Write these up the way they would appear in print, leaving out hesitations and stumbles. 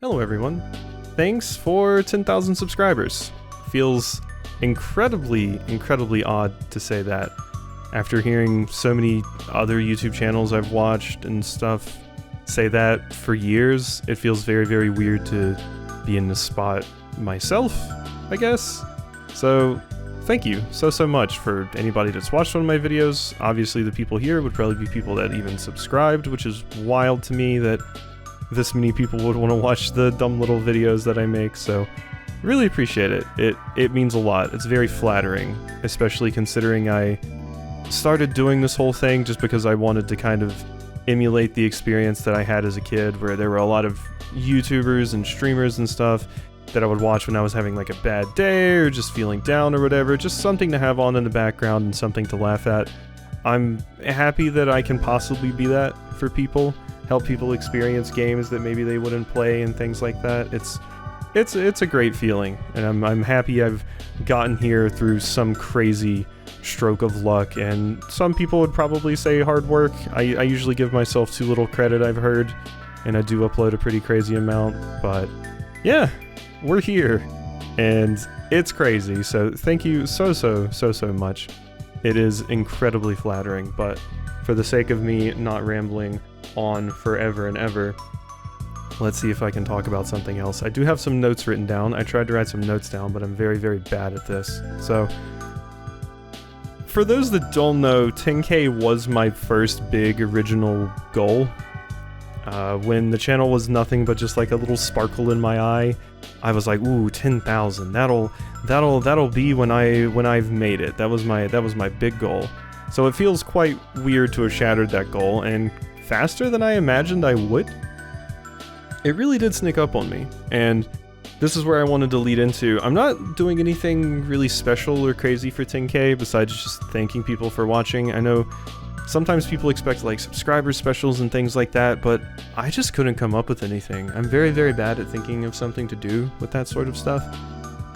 Hello everyone. Thanks for 10,000 subscribers. Feels incredibly odd to say that. After hearing so many other YouTube channels I've watched and stuff say that for years, it feels very weird to be in this spot myself, I guess. So, thank you so much for anybody that's watched one of my videos. Obviously the people here would probably be people that even subscribed, which is wild to me that this many people would want to watch the dumb little videos that I make, so really appreciate it. It means a lot. It's very flattering, especially considering I started doing this whole thing just because I wanted to kind of emulate the experience that I had as a kid, where there were a lot of YouTubers and streamers and stuff that I would watch when I was having like a bad day or just feeling down or whatever, just something to have on in the background and something to laugh at. I'm happy that I can possibly be that for people. Help people experience games that maybe they wouldn't play and things like that. It's a great feeling, and I'm happy I've gotten here through some crazy stroke of luck, and some people would probably say hard work. I usually give myself too little credit, I've heard, and I do upload a pretty crazy amount, but yeah, we're here, and it's crazy, so thank you so much. It is incredibly flattering, but for the sake of me not rambling on forever and ever, let's see if I can talk about something else. I do have some notes written down. I tried to write some notes down, but I'm very bad at this. So, for those that don't know, 10K was my first big original goal. When the channel was nothing but just like a little sparkle in my eye, I was like, ooh, 10,000. That'll be when I've made it. That was my big goal. So it feels quite weird to have shattered that goal, and faster than I imagined I would. It really did sneak up on me, and this is where I wanted to lead into. I'm not doing anything really special or crazy for 10K besides just thanking people for watching. I know sometimes people expect like subscriber specials and things like that, but I just couldn't come up with anything. I'm very bad at thinking of something to do with that sort of stuff.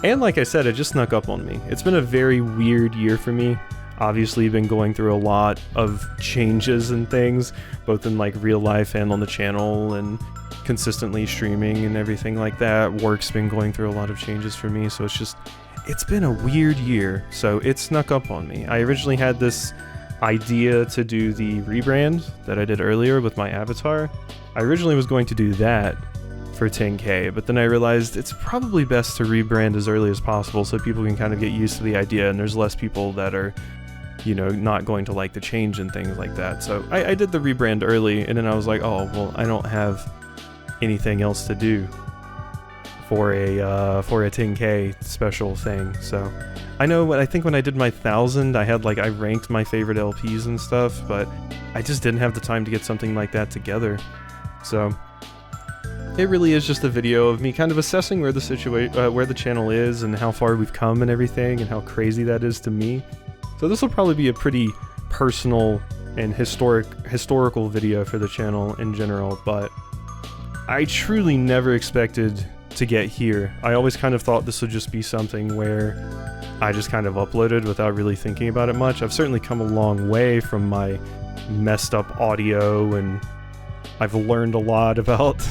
And like I said, it just snuck up on me. It's been a very weird year for me. Obviously been going through a lot of changes and things, both in like real life and on the channel, and consistently streaming and everything like that. Work's been going through a lot of changes for me, so it's been a weird year, so it snuck up on me. I originally had this idea to do the rebrand that I did earlier with my avatar. I originally was going to do that for 10K, but then I realized it's probably best to rebrand as early as possible so people can kind of get used to the idea and there's less people that are, you know, not going to like the change and things like that. So I did the rebrand early, and then I was like, oh, well, I don't have anything else to do for a 10K special thing. So I think when I did my 1,000, I ranked my favorite LPs and stuff, but I just didn't have the time to get something like that together. So it really is just a video of me kind of assessing where the channel is and how far we've come and everything, and how crazy that is to me. So this will probably be a pretty personal and historical video for the channel in general, but I truly never expected to get here. I always kind of thought this would just be something where I just kind of uploaded without really thinking about it much. I've certainly come a long way from my messed up audio, and I've learned a lot about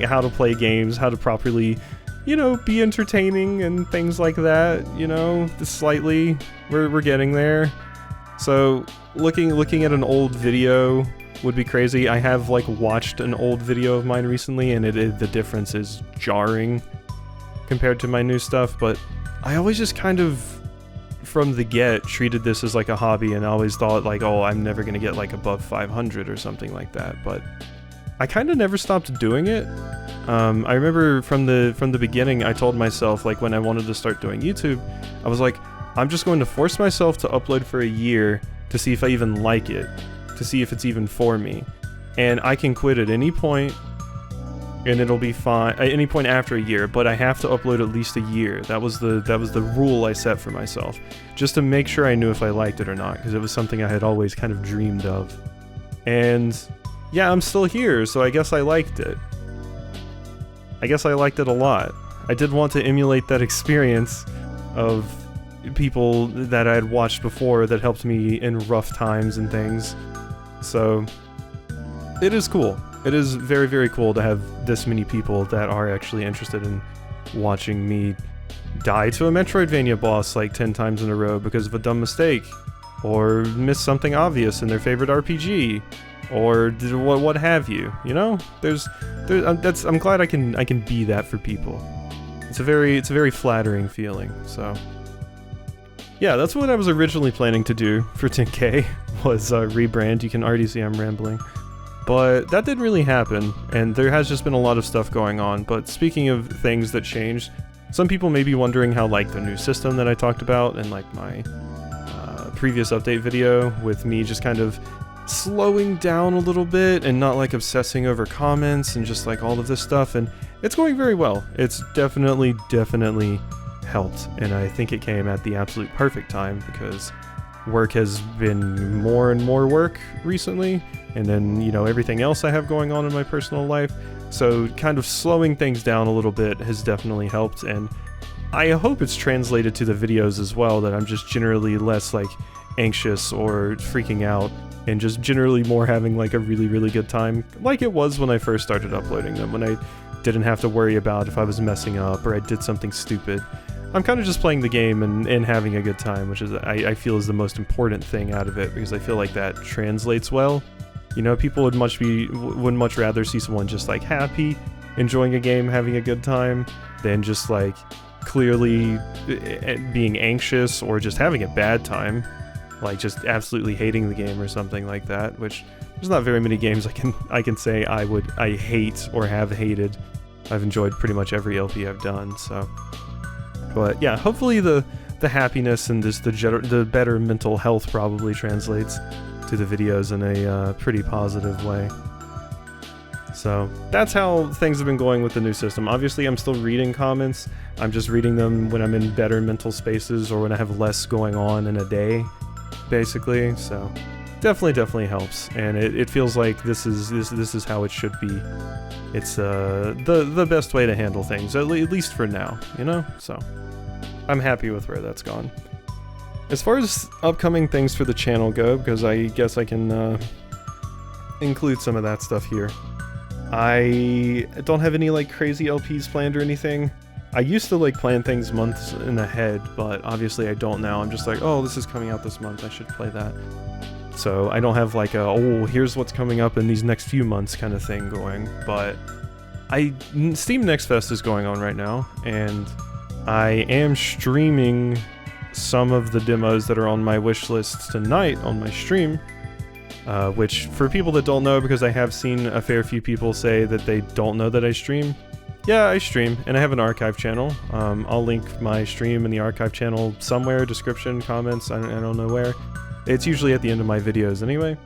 how to play games, how to properly, you know, be entertaining and things like that, you know, slightly. We're getting there. So looking at an old video would be crazy. I have like watched an old video of mine recently, and the difference is jarring compared to my new stuff, but I always just kind of from the get treated this as like a hobby, and I always thought like, oh, I'm never gonna get like above 500 or something like that, but I kind of never stopped doing it. I remember from the beginning, I told myself, like, when I wanted to start doing YouTube, I was like, I'm just going to force myself to upload for a year to see if I even like it, to see if it's even for me. And I can quit at any point, and it'll be fine, at any point after a year, but I have to upload at least a year. That was the rule I set for myself, just to make sure I knew if I liked it or not, because it was something I had always kind of dreamed of. And yeah, I'm still here, so I guess I liked it. I guess I liked it a lot. I did want to emulate that experience of people that I had watched before that helped me in rough times and things. So it is cool. it is very, very cool to have this many people that are actually interested in watching me die to a Metroidvania boss like 10 times in a row because of a dumb mistake, or miss something obvious in their favorite RPG, or what have you. You know, I'm glad I can be that for people. It's a very flattering feeling. So yeah, that's what I was originally planning to do for 10K, was rebrand. You can already see I'm rambling. But that didn't really happen, and there has just been a lot of stuff going on. But speaking of things that changed, some people may be wondering how, like, the new system that I talked about in, like, my previous update video, with me just kind of slowing down a little bit and not, like, obsessing over comments and just, like, all of this stuff, and it's going very well. It's definitely helped, and I think it came at the absolute perfect time, because work has been more and more work recently, and then, you know, everything else I have going on in my personal life, so kind of slowing things down a little bit has definitely helped, and I hope it's translated to the videos as well, that I'm just generally less, like, anxious or freaking out, and just generally more having, like, a really good time, like it was when I first started uploading them, when I didn't have to worry about if I was messing up or I did something stupid. I'm kind of just playing the game and having a good time, which is I feel is the most important thing out of it, because I feel like that translates well. You know, people would much rather see someone just, like, happy, enjoying a game, having a good time, than just, like, clearly being anxious or just having a bad time, like just absolutely hating the game or something like that, which there's not very many games I can say I hate or have hated. I've enjoyed pretty much every LP I've done, so. But yeah, hopefully the happiness and just the better mental health probably translates to the videos in a pretty positive way. So that's how things have been going with the new system. Obviously, I'm still reading comments. I'm just reading them when I'm in better mental spaces or when I have less going on in a day, basically. So definitely helps, and it feels like this is how it should be. It's the best way to handle things, at least for now, you know? So I'm happy with where that's gone. As far as upcoming things for the channel go, because I guess I can include some of that stuff here. I don't have any, like, crazy LPs planned or anything. I used to, like, plan things months in ahead, but obviously I don't now. I'm just like, oh, this is coming out this month, I should play that. So I don't have, like, oh, here's what's coming up in these next few months kind of thing going. But Steam Next Fest is going on right now, and I am streaming some of the demos that are on my wish list tonight on my stream, which, for people that don't know, because I have seen a fair few people say that they don't know that I stream. Yeah, I stream, and I have an archive channel. I'll link my stream and the archive channel somewhere, description, comments, I don't know where. It's usually at the end of my videos anyway.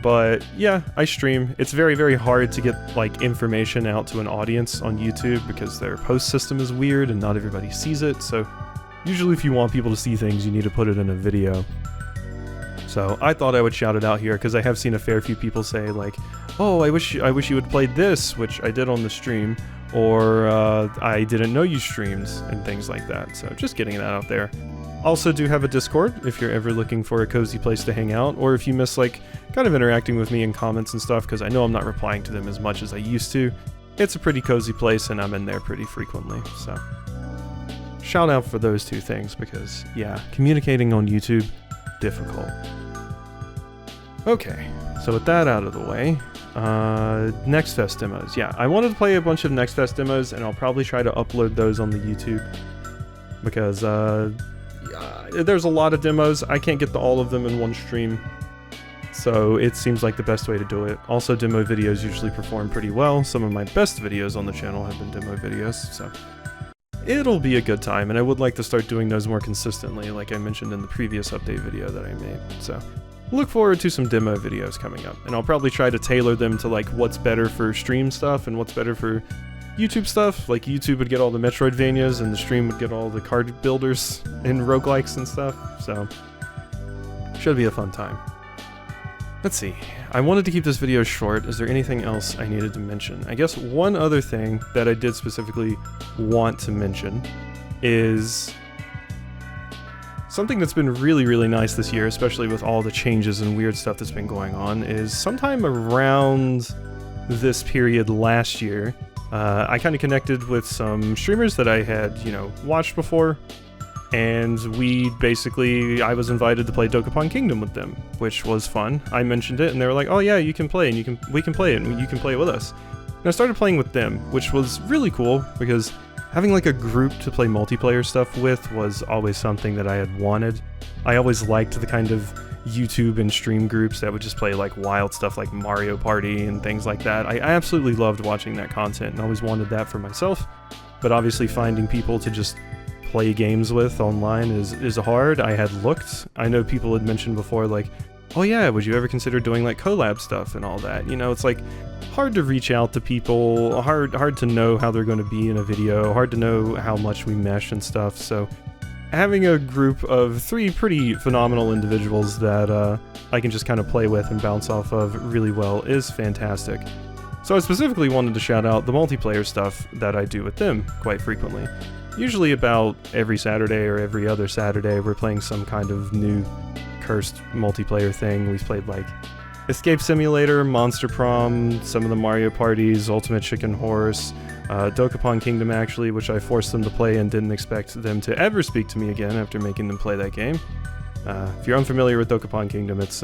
But yeah, I stream. It's very hard to get, like, information out to an audience on YouTube because their post system is weird and not everybody sees it, so usually if you want people to see things, you need to put it in a video. So I thought I would shout it out here, because I have seen a fair few people say, like, oh, I wish you had played this, which I did on the stream, or I didn't know you streamed, and things like that. So just getting that out there. Also do have a Discord if you're ever looking for a cozy place to hang out, or if you miss, like, kind of interacting with me in comments and stuff, because I know I'm not replying to them as much as I used to. It's a pretty cozy place, and I'm in there pretty frequently, so shout out for those two things, because yeah, communicating on YouTube, difficult. Okay, so with that out of the way, Next Fest demos. Yeah, I wanted to play a bunch of Next Fest demos, and I'll probably try to upload those on the YouTube, because there's a lot of demos. I can't get to all of them in one stream, so it seems like the best way to do it. Also, demo videos usually perform pretty well. Some of my best videos on the channel have been demo videos, so it'll be a good time, and I would like to start doing those more consistently, like I mentioned in the previous update video that I made. So look forward to some demo videos coming up, and I'll probably try to tailor them to, like, what's better for stream stuff and what's better for YouTube stuff. Like, YouTube would get all the Metroidvanias and the stream would get all the card builders and roguelikes and stuff, so should be a fun time. Let's see, I wanted to keep this video short. Is there anything else I needed to mention? I guess one other thing that I did specifically want to mention is something that's been really nice this year, especially with all the changes and weird stuff that's been going on, is sometime around this period last year, I kind of connected with some streamers that I had, watched before, and I was invited to play Dokapon Kingdom with them, which was fun. I mentioned it, and they were like, "Oh yeah, you can play, and we can play it, and you can play it with us." And I started playing with them, which was really cool because having like a group to play multiplayer stuff with was always something that I had wanted. I always liked the kind of YouTube and stream groups that would just play like wild stuff like Mario Party and things like that. I absolutely loved watching that content and always wanted that for myself, but obviously finding people to just play games with online is hard. I had looked. I know people had mentioned before like, oh yeah, would you ever consider doing like collab stuff and all that? It's like hard to reach out to people, hard to know how they're going to be in a video, hard to know how much we mesh and stuff. So having a group of 3 pretty phenomenal individuals that I can just kind of play with and bounce off of really well is fantastic. So I specifically wanted to shout out the multiplayer stuff that I do with them quite frequently. Usually about every Saturday or every other Saturday we're playing some kind of new cursed multiplayer thing. We've played like Escape Simulator, Monster Prom, some of the Mario parties, Ultimate Chicken Horse, Dokapon Kingdom actually, which I forced them to play and didn't expect them to ever speak to me again after making them play that game. If you're unfamiliar with Dokapon Kingdom, it's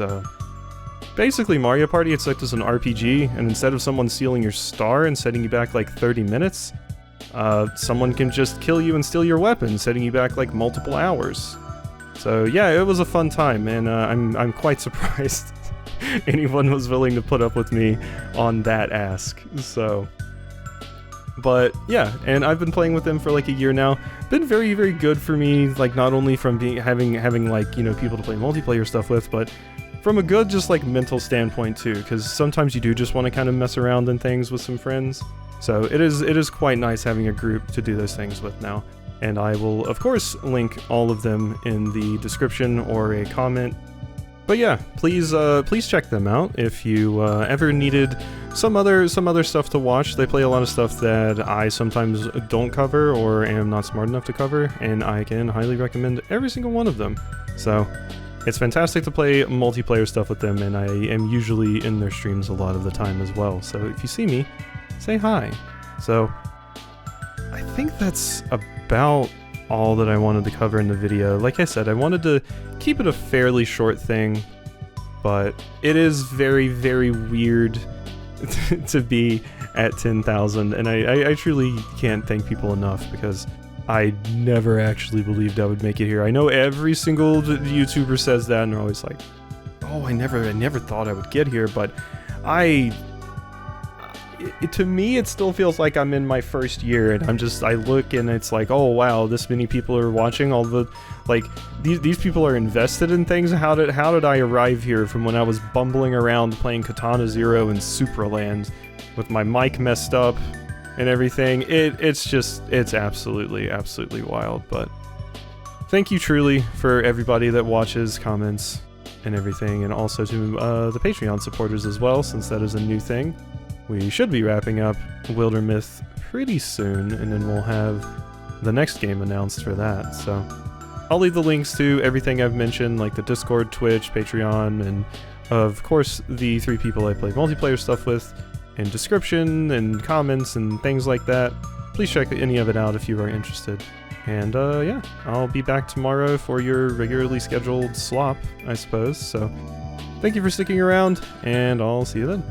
basically Mario Party except as an RPG, and instead of someone stealing your star and setting you back like 30 minutes, someone can just kill you and steal your weapon, setting you back like multiple hours. So yeah, it was a fun time, and I'm quite surprised anyone was willing to put up with me on that ask. So, but yeah, and I've been playing with them for like a year now. Been very, very good for me, like not only from having like, people to play multiplayer stuff with, but from a good just like mental standpoint too, because sometimes you do just want to kind of mess around and things with some friends. So it is quite nice having a group to do those things with now. And I will of course link all of them in the description or a comment. But yeah, please check them out if you ever needed some other stuff to watch. They play a lot of stuff that I sometimes don't cover or am not smart enough to cover, and I can highly recommend every single one of them. So it's fantastic to play multiplayer stuff with them, and I am usually in their streams a lot of the time as well. So if you see me, say hi. So I think that's about all that I wanted to cover in the video. Like I said, I wanted to keep it a fairly short thing, but it is very, very weird to be at 10,000, and I truly can't thank people enough because I never actually believed I would make it here. I know every single YouTuber says that, and they're always like, oh, I never thought I would get here, but to me, it still feels like I'm in my first year, and I look and it's like, oh wow, this many people are watching. All the, like, these people are invested in things. How did I arrive here from when I was bumbling around playing Katana Zero and Supraland with my mic messed up and everything? It's absolutely wild. But thank you truly for everybody that watches, comments, and everything, and also to the Patreon supporters as well, since that is a new thing. We should be wrapping up Wildermyth pretty soon, and then we'll have the next game announced for that. So I'll leave the links to everything I've mentioned, like the Discord, Twitch, Patreon, and of course the 3 people I play multiplayer stuff with, in description and comments and things like that. Please check any of it out if you are interested. And yeah, I'll be back tomorrow for your regularly scheduled slop, I suppose. So thank you for sticking around, and I'll see you then.